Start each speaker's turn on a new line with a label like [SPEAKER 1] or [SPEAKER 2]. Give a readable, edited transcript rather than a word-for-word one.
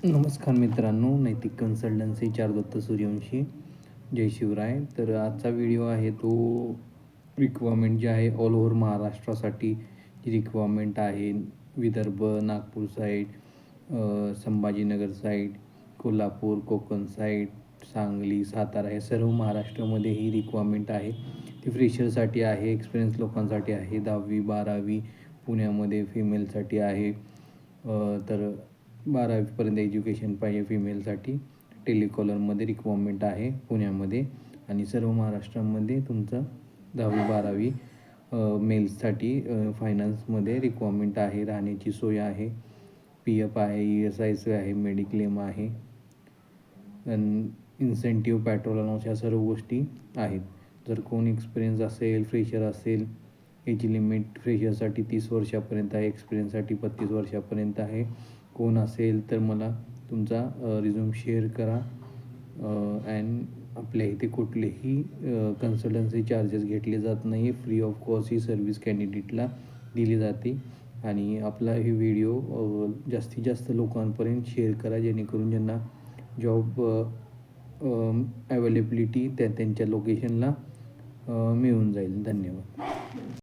[SPEAKER 1] नमस्कार मित्रांनो, नैतिक कन्सल्टन्सी चारुदत्त सूर्यवंशी. जय शिवराय. तर आजचा व्हिडिओ आहे तो रिक्वायरमेंट जी आहे ऑल ओव्हर महाराष्ट्रासाठी जी रिक्वायरमेंट आहे, Vidarbha, Nagpur side, Sambhajinagar side, Kolhapur, Konkan side, Sangli, Satara हे सर्व महाराष्ट्रामध्ये ही रिक्वायरमेंट आहे. ती फ्रेशरसाठी आहे, एक्सपिरियन्स लोकांसाठी आहे. 10वी 12वी पुण्यामध्ये फिमेलसाठी आहे. तर 12वीपर्यंत एज्युकेशन पाहिजे फिमेलसाठी. टेलिकॉलरमध्ये रिक्वायरमेंट आहे पुण्यामध्ये आणि सर्व महाराष्ट्रामध्ये तुमचं 10वी 12वी मेल्ससाठी फायनान्समध्ये रिक्वायरमेंट आहे. राहण्याची सोय आहे, PF आहे, ESI आहे, मेडिक्लेम आहे, इन्सेंटिव्ह, पेट्रोल अलाउन्स ह्या सर्व गोष्टी आहेत. जर कोण एक्सपिरियन्स असेल, फ्रेशर असेल, एज लिमिट फ्रेशरसाठी 30 वर्षापर्यंत आहे, एक्सपिरियन्ससाठी 35 वर्षापर्यंत आहे. कोण असेल तर मला तुमचा रिझ्यूम शेअर करा. आपल्या इथे कुठलेही कन्सल्टन्सी चार्जेस घेतले जात नाही. फ्री ऑफ कॉस्ट ही सर्व्हिस कॅन्डिडेटला दिली जाते. आणि आपला हे व्हिडिओ जास्तीत जास्त लोकांपर्यंत शेअर करा, जेणेकरून ज्यांना जॉब अवेलेबिलिटी त्यांच्या लोकेशनला मिळून जाईल. धन्यवाद.